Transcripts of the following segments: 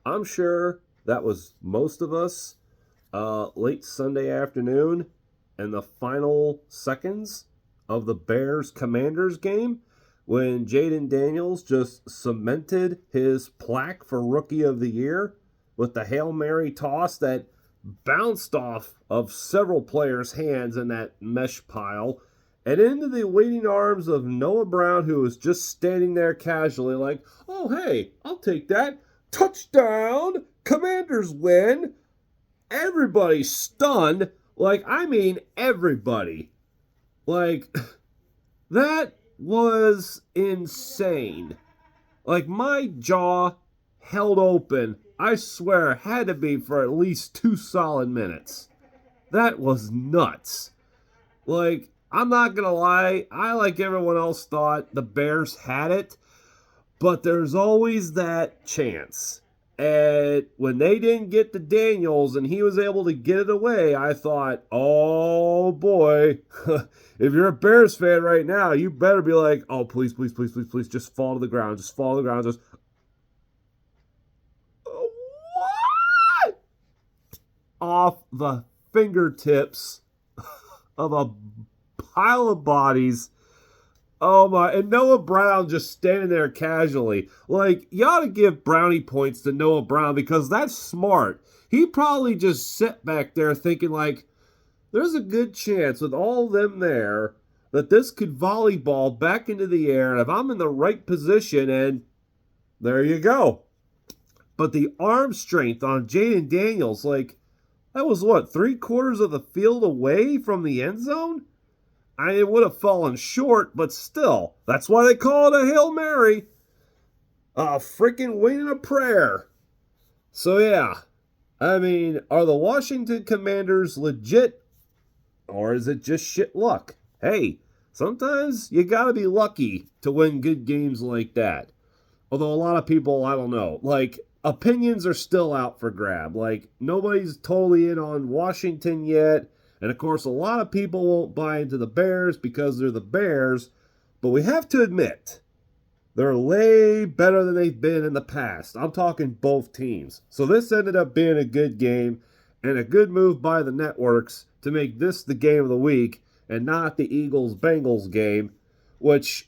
I'm sure that was most of us late Sunday afternoon in the final seconds of the Bears Commanders game when Jaden Daniels just cemented his plaque for Rookie of the Year with the Hail Mary toss that bounced off of several players' hands in that mesh pile and into the waiting arms of Noah Brown, who was just standing there casually like, oh, hey, I'll take that. Touchdown! Commanders win! Everybody's stunned. Like, I mean, everybody. Like, that was insane. Like, my jaw held open, I swear, had to be for at least 2 solid minutes. That was nuts. Like, I'm not gonna lie, I, like everyone else, thought the Bears had it, but there's always that chance. And when they didn't get to Daniels and he was able to get it away, I thought, oh boy, if you're a Bears fan right now, you better be like, oh, please, please, please, please, please, just fall to the ground. Just fall to the ground. Just, what? Off the fingertips of a pile of bodies. Oh my, and Noah Brown just standing there casually. Like, you ought to give brownie points to Noah Brown because that's smart. He probably just sat back there thinking like, there's a good chance with all of them there that this could volleyball back into the air and if I'm in the right position, and there you go. But the arm strength on Jaden Daniels, like, that was what, 3/4 of the field away from the end zone? It would have fallen short, but still. That's why they call it a Hail Mary. A freaking wing and a prayer. So yeah, I mean, are the Washington Commanders legit? Or is it just shit luck? Hey, sometimes you gotta be lucky to win good games like that. Although a lot of people, I don't know, like, opinions are still out for grab. Like, nobody's totally in on Washington yet. And of course, a lot of people won't buy into the Bears because they're the Bears. But we have to admit, they're way better than they've been in the past. I'm talking both teams. So this ended up being a good game and a good move by the networks to make this the game of the week and not the Eagles-Bengals game, which,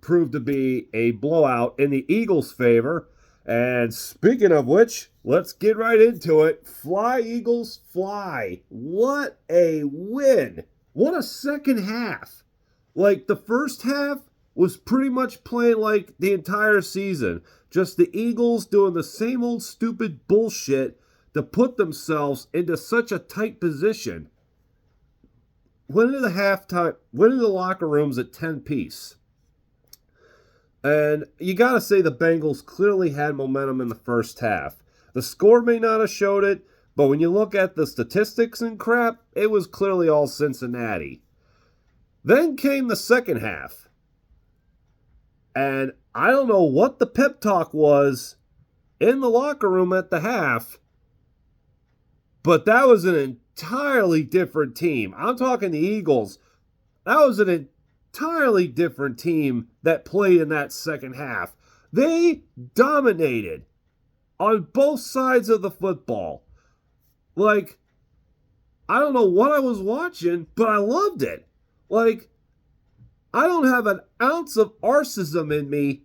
proved to be a blowout in the Eagles' favor. And speaking of which, let's get right into it. Fly, Eagles, fly. What a win. What a second half. Like, the first half was pretty much playing like the entire season. Just the Eagles doing the same old stupid bullshit to put themselves into such a tight position. Went into the locker rooms at 10 piece. And you got to say the Bengals clearly had momentum in the first half. The score may not have showed it, but when you look at the statistics and crap, it was clearly all Cincinnati. Then came the second half. And I don't know what the pep talk was in the locker room at the half, but that was an entirely different team. I'm talking the Eagles. That was an entirely different team that played in that second half. They dominated on both sides of the football. Like, I don't know what I was watching, but I loved it. Like, I don't have an ounce of arcism in me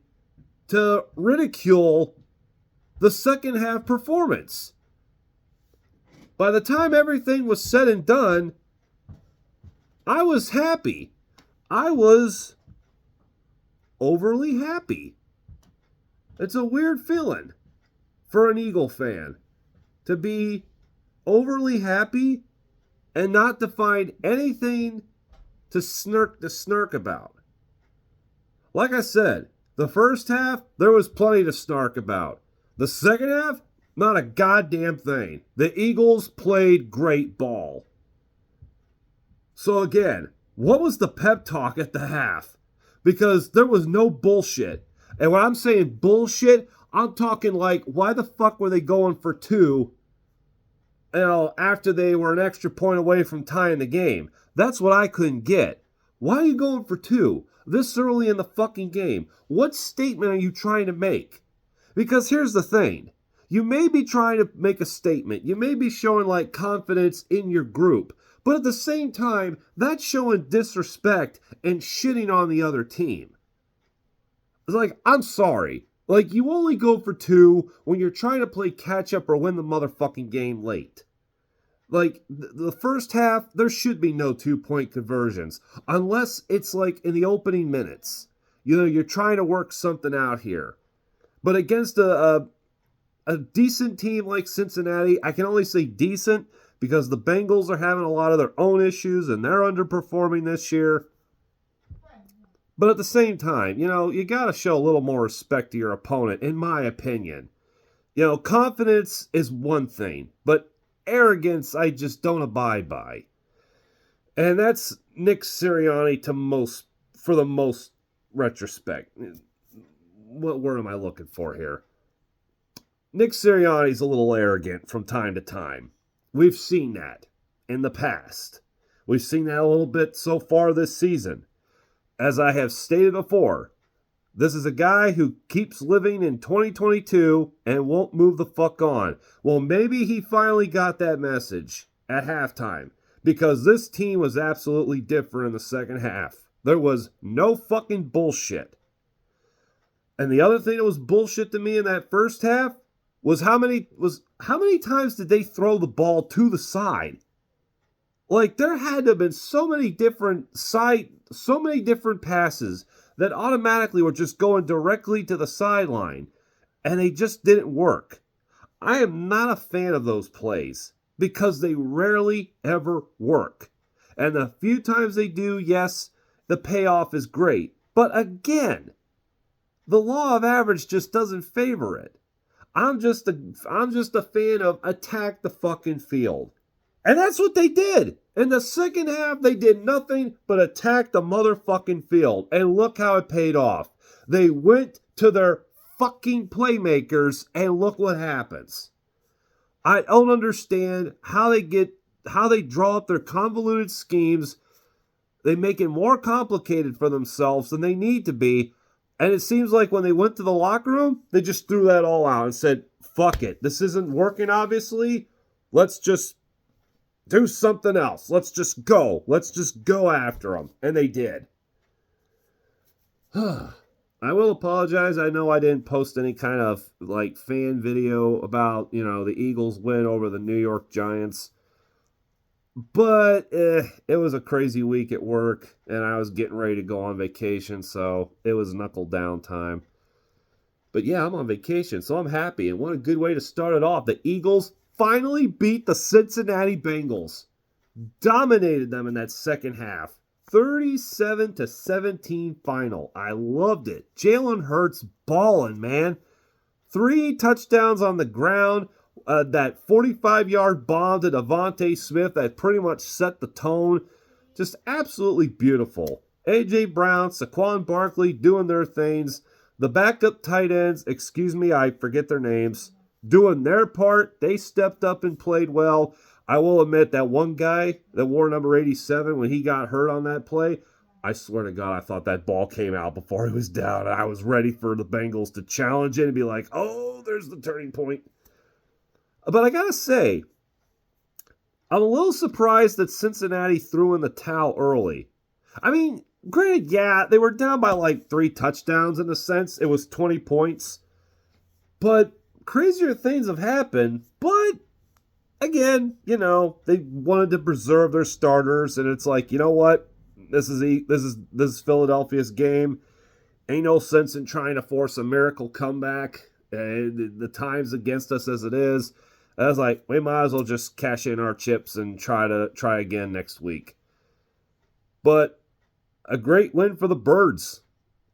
to ridicule the second half performance. By the time everything was said and done, I was happy. I was overly happy. It's a weird feeling for an Eagle fan to be overly happy and not to find anything to snark about. Like I said, the first half, there was plenty to snark about. The second half, not a goddamn thing. The Eagles played great ball. So again, what was the pep talk at the half? Because there was no bullshit. And when I'm saying bullshit, I'm talking like, why the fuck were they going for 2, after they were an extra point away from tying the game? That's what I couldn't get. Why are you going for 2 this early in the fucking game? What statement are you trying to make? Because here's the thing. You may be trying to make a statement. You may be showing like confidence in your group. But at the same time, that's showing disrespect and shitting on the other team. It's like, I'm sorry. Like, you only go for 2 when you're trying to play catch up or win the motherfucking game late. Like, the first half, there should be no 2-point conversions. Unless it's like in the opening minutes. You know, you're trying to work something out here. But against a decent team like Cincinnati, I can only say decent because the Bengals are having a lot of their own issues and they're underperforming this year. But at the same time, you know, you got to show a little more respect to your opponent, in my opinion. You know, confidence is one thing, but arrogance I just don't abide by. And that's Nick Sirianni for the most retrospect. What word am I looking for here? Nick Sirianni's a little arrogant from time to time. We've seen that in the past. We've seen that a little bit so far this season. As I have stated before, this is a guy who keeps living in 2022 and won't move the fuck on. Well, maybe he finally got that message at halftime because this team was absolutely different in the second half. There was no fucking bullshit. And the other thing that was bullshit to me in that first half was how many times did they throw the ball to the side? Like, there had to have been so many different passes that automatically were just going directly to the sideline, and they just didn't work. I am not a fan of those plays because they rarely ever work. And the few times they do, yes, the payoff is great. But again, the law of average just doesn't favor it. I'm just a fan of attack the fucking field. And that's what they did. In the second half, they did nothing but attack the motherfucking field. And look how it paid off. They went to their fucking playmakers, and look what happens. I don't understand how they draw up their convoluted schemes. They make it more complicated for themselves than they need to be. And it seems like when they went to the locker room, they just threw that all out and said, fuck it. This isn't working, obviously. Let's just do something else. Let's just go. Let's just go after them. And they did. I will apologize. I know I didn't post any kind of like fan video about, you know, the Eagles win over the New York Giants. But it was a crazy week at work, and I was getting ready to go on vacation, so it was knuckle down time. But yeah, I'm on vacation, so I'm happy, and what a good way to start it off. The Eagles finally beat the Cincinnati Bengals. Dominated them in that second half. 37-17 final. I loved it. Jalen Hurts balling, man. 3 touchdowns on the ground. That 45-yard bomb to Devontae Smith that pretty much set the tone. Just absolutely beautiful. A.J. Brown, Saquon Barkley doing their things. The backup tight ends, I forget their names, doing their part. They stepped up and played well. I will admit that one guy that wore number 87, when he got hurt on that play, I swear to God, I thought that ball came out before he was down. I was ready for the Bengals to challenge it and be like, oh, there's the turning point. But I gotta say, I'm a little surprised that Cincinnati threw in the towel early. I mean, granted, yeah, they were down by like 3 touchdowns in a sense. It was 20 points. But crazier things have happened. But again, you know, they wanted to preserve their starters, and it's like, you know what? This is Philadelphia's game. Ain't no sense in trying to force a miracle comeback. The time's against us as it is. I was like, we might as well just cash in our chips and try again next week. But a great win for the Birds.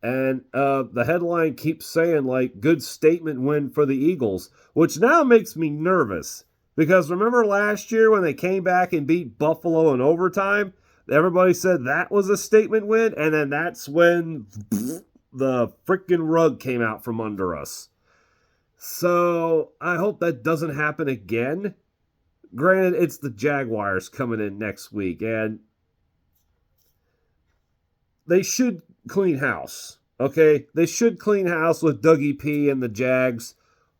And the headline keeps saying, like, good statement win for the Eagles, which now makes me nervous. Because remember last year when they came back and beat Buffalo in overtime? Everybody said that was a statement win, and then that's when the freaking rug came out from under us. So I hope that doesn't happen again. Granted, it's the Jaguars coming in next week, and they should clean house. Okay, they should clean house with Dougie P and the Jags.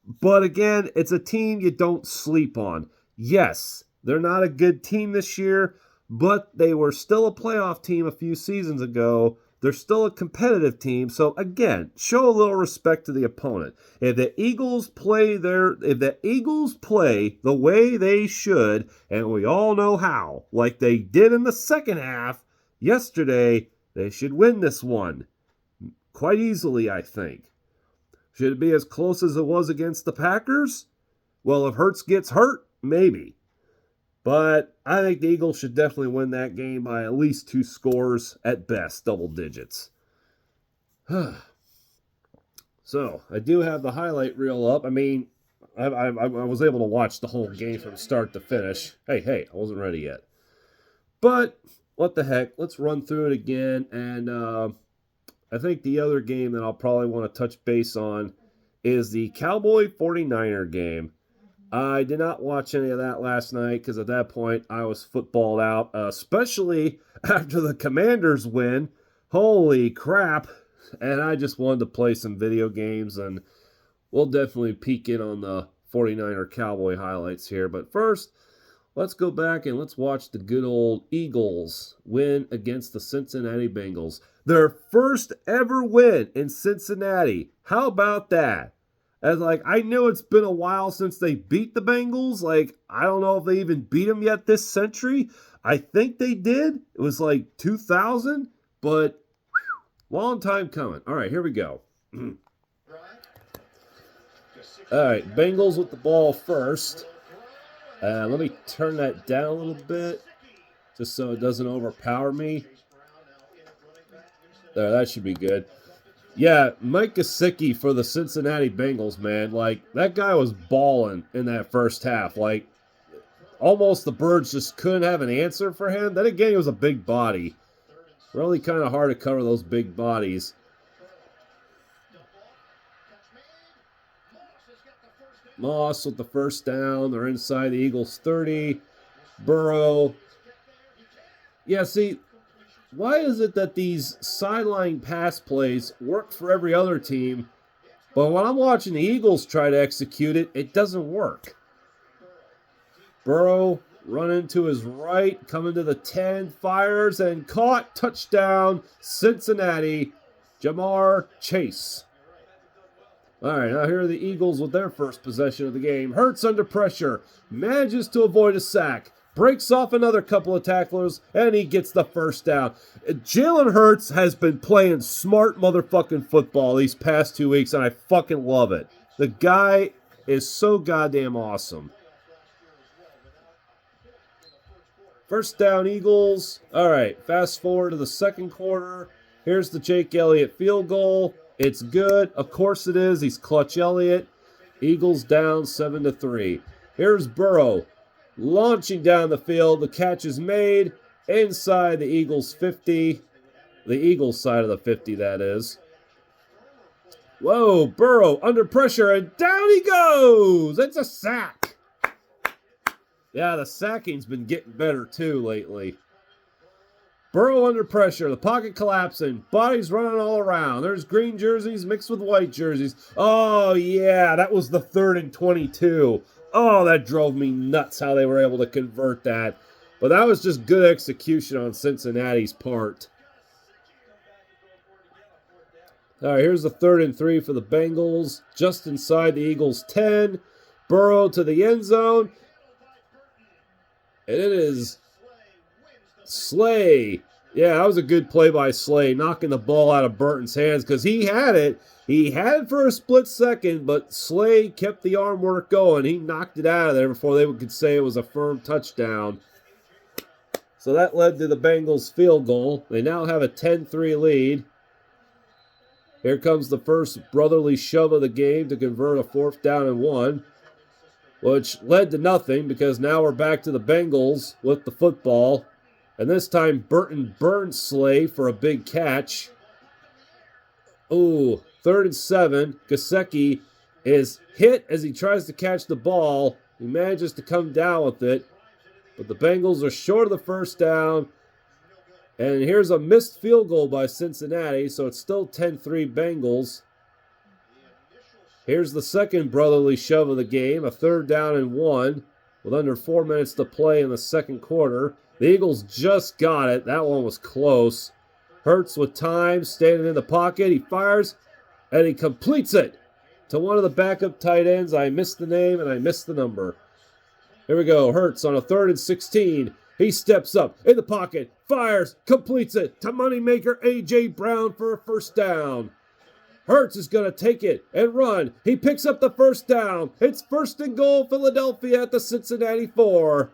But again, it's a team you don't sleep on. Yes, they're not a good team this year, but they were still a playoff team a few seasons ago. They're still a competitive team. So again, show a little respect to the opponent. If the Eagles play the way they should, and we all know how, like they did in the second half yesterday, they should win this one. Quite easily, I think. Should it be as close as it was against the Packers? Well, if Hurts gets hurt, maybe. But I think the Eagles should definitely win that game by at least 2 scores, at best, double digits. So, I do have the highlight reel up. I mean, I was able to watch the whole game from start to finish. Hey, I wasn't ready yet. But, what the heck, let's run through it again. And I think the other game that I'll probably want to touch base on is the Cowboy 49er game. I did not watch any of that last night because at that point I was footballed out, especially after the Commanders win. Holy crap. And I just wanted to play some video games, and we'll definitely peek in on the 49er Cowboy highlights here. But first, let's go back and let's watch the good old Eagles win against the Cincinnati Bengals. Their first ever win in Cincinnati. How about that? As I know it's been a while since they beat the Bengals. I don't know if they even beat them yet this century. I think they did. It was 2000, but long time coming. All right, here we go. All right, Bengals with the ball first. Let me turn that down a little bit just so it doesn't overpower me. There, that should be good. Yeah, Mike Gesicki for the Cincinnati Bengals, man. That guy was balling in that first half. Almost the Birds just couldn't have an answer for him. Then again, he was a big body. Really kind of hard to cover those big bodies. Moss with the first down. They're inside the Eagles' 30. Burrow. Yeah, see, why is it that these sideline pass plays work for every other team, but when I'm watching the Eagles try to execute it, it doesn't work? Burrow running to his right, coming to the 10, fires and caught. Touchdown, Cincinnati, Jamar Chase. All right, now here are the Eagles with their first possession of the game. Hurts under pressure, manages to avoid a sack. Breaks off another couple of tacklers, and he gets the first down. Jalen Hurts has been playing smart motherfucking football these past 2 weeks, and I fucking love it. The guy is so goddamn awesome. First down, Eagles. All right, fast forward to the second quarter. Here's the Jake Elliott field goal. It's good. Of course it is. He's clutch Elliott. Eagles down 7-3. Here's Burrow. Launching down the field, the catch is made inside the Eagles' 50. The Eagles' side of the 50, that is. Whoa, Burrow under pressure, and down he goes! It's a sack! Yeah, the sacking's been getting better, too, lately. Burrow under pressure, the pocket collapsing, bodies running all around. There's green jerseys mixed with white jerseys. Oh, yeah, that was the 3rd and 22. Oh, that drove me nuts how they were able to convert that. But that was just good execution on Cincinnati's part. All right, here's the 3rd and 3 for the Bengals. Just inside the Eagles' 10. Burrow to the end zone. And it is Slay. Yeah, that was a good play by Slay, knocking the ball out of Burton's hands because he had it. He had it for a split second, but Slay kept the arm work going. He knocked it out of there before they could say it was a firm touchdown. So that led to the Bengals' field goal. They now have a 10-3 lead. Here comes the first brotherly shove of the game to convert a 4th down and 1, which led to nothing because now we're back to the Bengals with the football. And this time Burton burns Slay for a big catch. Ooh, 3rd and 7. Gesicki is hit as he tries to catch the ball. He manages to come down with it. But the Bengals are short of the first down. And here's a missed field goal by Cincinnati, so it's still 10-3 Bengals. Here's the second brotherly shove of the game, a 3rd down and 1 with under 4 minutes to play in the second quarter. The Eagles just got it. That one was close. Hurts with time, standing in the pocket. He fires, and he completes it to one of the backup tight ends. I missed the name, and I missed the number. Here we go. Hurts on a 3rd and 16. He steps up in the pocket, fires, completes it to moneymaker A.J. Brown for a 1st down. Hurts is going to take it and run. He picks up the 1st down. It's 1st and goal, Philadelphia at the Cincinnati 4.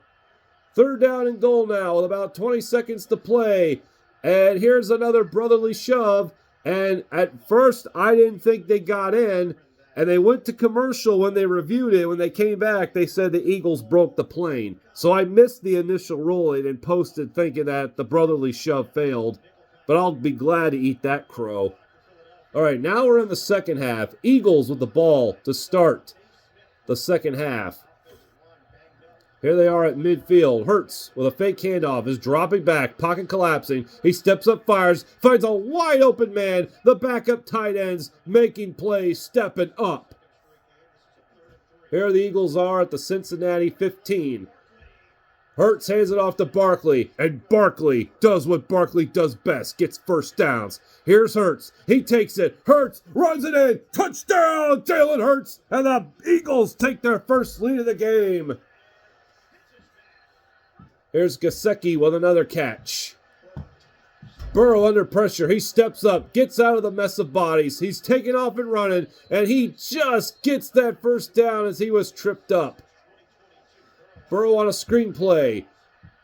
3rd down and goal now with about 20 seconds to play. And here's another brotherly shove. And at first, I didn't think they got in. And they went to commercial when they reviewed it. When they came back, they said the Eagles broke the plane. So I missed the initial ruling and posted thinking that the brotherly shove failed. But I'll be glad to eat that crow. All right, now we're in the second half. Eagles with the ball to start the second half. Here they are at midfield. Hurts with a fake handoff is dropping back, pocket collapsing. He steps up, fires, finds a wide open man. The backup tight ends making plays, stepping up. Here the Eagles are at the Cincinnati 15. Hurts hands it off to Barkley, and Barkley does what Barkley does best, gets 1st downs. Here's Hurts. He takes it. Hurts runs it in. Touchdown, Jalen Hurts, and the Eagles take their first lead of the game. Here's Gesicki with another catch. Burrow under pressure. He steps up, gets out of the mess of bodies. He's taking off and running, and he just gets that 1st down as he was tripped up. Burrow on a screenplay.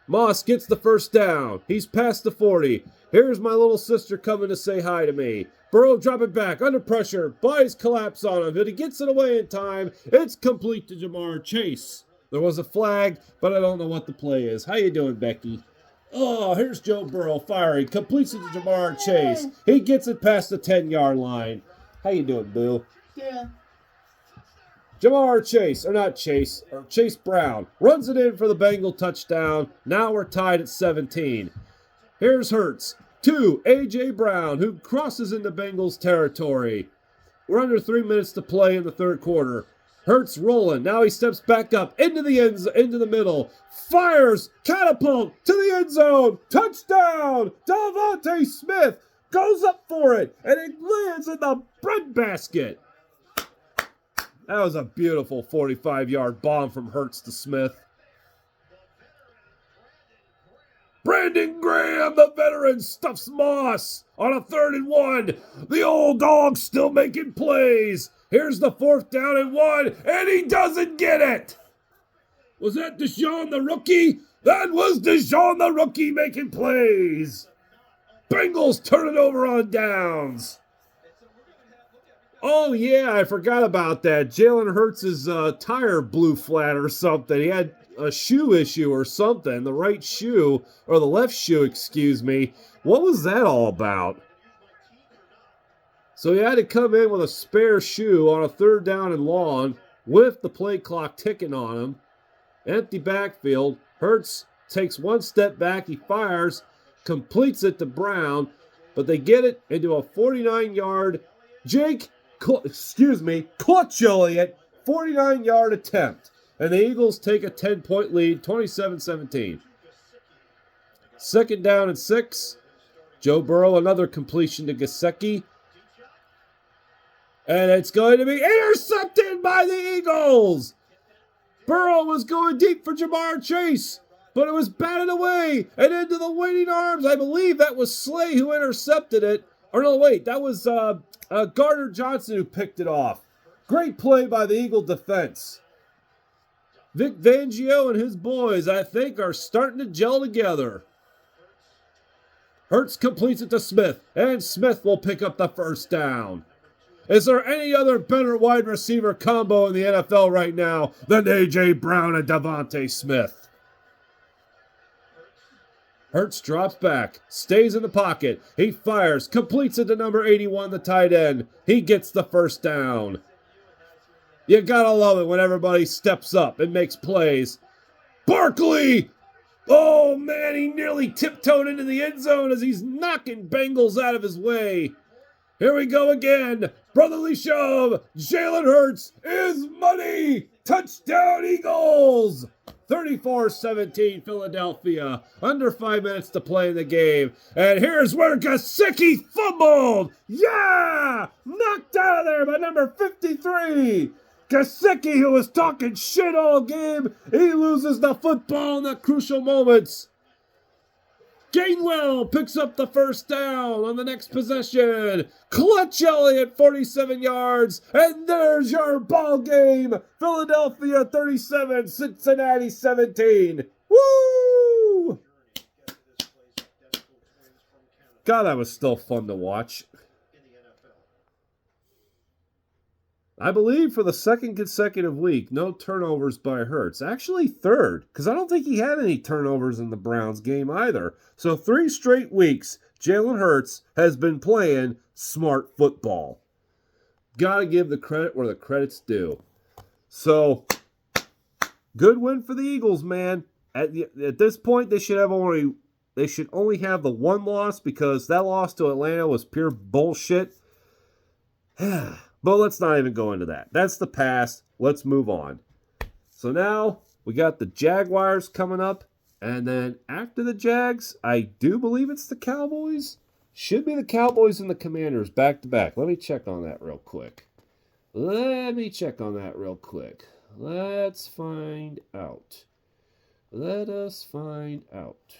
Moss gets the 1st down. He's past the 40. Here's my little sister coming to say hi to me. Burrow dropping back, under pressure. Bodies collapse on him, but he gets it away in time. It's complete to Jamar Chase. There was a flag, but I don't know what the play is. How you doing, Becky? Oh, here's Joe Burrow firing. Completes it to Jamar Chase. He gets it past the 10-yard line. How you doing, Boo? Yeah. Jamar Chase, or not Chase, or Chase Brown, runs it in for the Bengal touchdown. Now we're tied at 17. Here's Hurts to A.J. Brown, who crosses into Bengals territory. We're under 3 minutes to play in the 3rd quarter. Hurts rolling. Now he steps back up into the middle. Fires. Catapult to the end zone. Touchdown. Devontae Smith goes up for it. And it lands in the breadbasket. That was a beautiful 45-yard bomb from Hurts to Smith. Brandon Graham, the veteran, stuffs Moss on a 3rd and 1. The old dog's still making plays. Here's the 4th down and 1, and he doesn't get it. Was that Deshaun the rookie? That was Deshaun the rookie making plays. Bengals turn it over on downs. Oh, yeah, I forgot about that. Jalen Hurts' tire blew flat or something. He had a shoe issue or something. The right shoe, or the left shoe, excuse me. What was that all about? So he had to come in with a spare shoe on a 3rd down and long with the play clock ticking on him. Empty backfield. Hurts takes 1 step back. He fires, completes it to Brown, but they get it into a 49-yard Clutch Elliott 49-yard attempt. And the Eagles take a 10-point lead, 27-17. 2nd down and 6. Joe Burrow, another completion to Gesicki. And it's going to be intercepted by the Eagles. Burrow was going deep for Jamar Chase, but it was batted away and into the waiting arms. I believe that was Slay who intercepted it. Or no, wait, that was Gardner Johnson who picked it off. Great play by the Eagle defense. Vic Fangio and his boys, I think, are starting to gel together. Hurts completes it to Smith, and Smith will pick up the 1st down. Is there any other better wide receiver combo in the NFL right now than A.J. Brown and Devontae Smith? Hurts drops back, stays in the pocket. He fires, completes it to number 81, the tight end. He gets the 1st down. You gotta love it when everybody steps up and makes plays. Barkley! Oh, man, he nearly tiptoed into the end zone as he's knocking Bengals out of his way. Here we go again. Brotherly shove. Jalen Hurts is money. Touchdown, Eagles. 34-17 Philadelphia. Under 5 minutes to play in the game. And here's where Gesicki fumbled. Yeah! Knocked out of there by number 53. Gesicki, who was talking shit all game, he loses the football in the crucial moments. Gainwell picks up the first down on the next possession. Clutch Elliott, 47 yards. And there's your ball game. Philadelphia 37, Cincinnati 17. Woo! God, that was still fun to watch. I believe for the second consecutive week, no turnovers by Hurts. Actually, third, because I don't think he had any turnovers in the Browns game either. So 3 straight weeks, Jalen Hurts has been playing smart football. Got to give the credit where the credit's due. So, good win for the Eagles, man. At this point, they should only have the one loss because that loss to Atlanta was pure bullshit. But let's not even go into that. That's the past. Let's move on. So now we got the Jaguars coming up. And then after the Jags, I do believe it's the Cowboys. Should be the Cowboys and the Commanders back to back. Let me check on that real quick. Let's find out. Let us find out.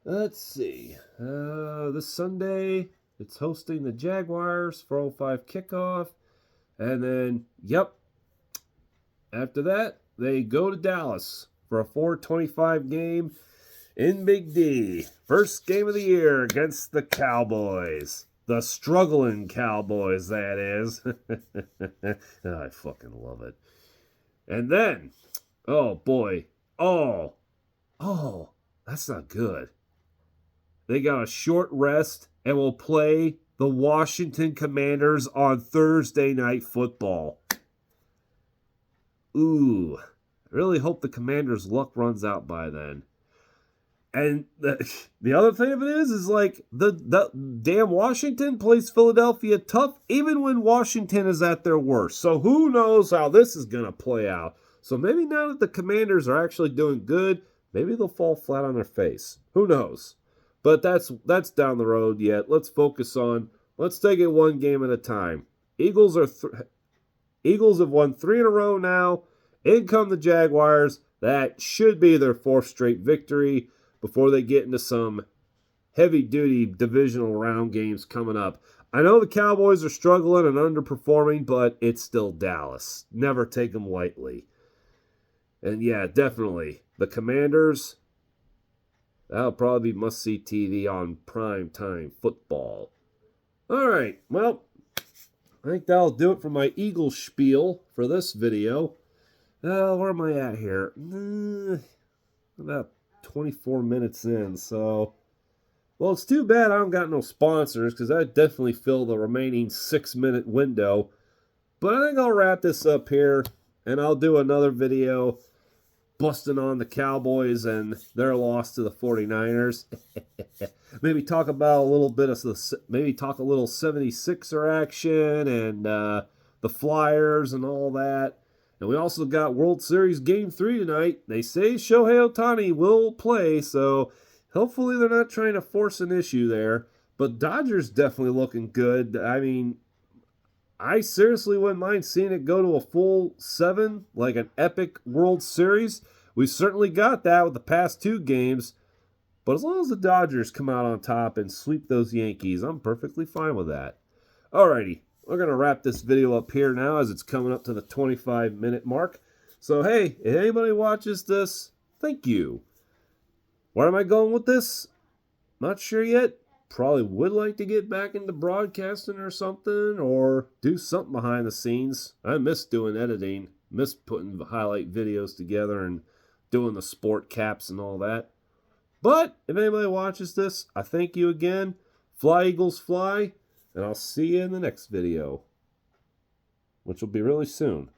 Let's see. This Sunday, it's hosting the Jaguars, 4:05 kickoff. And then, after that, they go to Dallas for a 4:25 game in Big D. First game of the year against the Cowboys. The struggling Cowboys, that is. Oh, I fucking love it. And then, oh boy. Oh, that's not good. They got a short rest and will play the Washington Commanders on Thursday Night Football. Ooh, I really hope the Commanders' luck runs out by then. And the other thing of it is like the damn Washington plays Philadelphia tough even when Washington is at their worst. So who knows how this is going to play out. So maybe now that the Commanders are actually doing good, maybe they'll fall flat on their face. Who knows? But that's down the road yet. Let's take it one game at a time. Eagles have won 3 in a row now. In come the Jaguars. That should be their 4th straight victory before they get into some heavy-duty divisional round games coming up. I know the Cowboys are struggling and underperforming, but it's still Dallas. Never take them lightly. And yeah, definitely. The Commanders, that'll probably be must-see TV on primetime football. All right, well, I think that'll do it for my Eagles spiel for this video. Where am I at here? About 24 minutes in, so... Well, it's too bad I don't got no sponsors, because I'd definitely fill the remaining 6-minute window. But I think I'll wrap this up here, and I'll do another video busting on the Cowboys and their loss to the 49ers. Maybe talk about a little 76er action and the Flyers and all that. And we also got World Series Game 3 tonight. They say Shohei Ohtani will play, so hopefully they're not trying to force an issue there. But Dodgers definitely looking good. I mean, I seriously wouldn't mind seeing it go to a full 7, like an epic World Series. We certainly got that with the past 2 games. But as long as the Dodgers come out on top and sweep those Yankees, I'm perfectly fine with that. Alrighty, we're going to wrap this video up here now as it's coming up to the 25-minute mark. So hey, if anybody watches this, thank you. Where am I going with this? Not sure yet. Probably would like to get back into broadcasting or something, or do something behind the scenes. I miss doing editing, miss putting highlight videos together and doing the sport caps and all that. But if anybody watches this, I thank you again. Fly Eagles fly, and I'll see you in the next video, which will be really soon.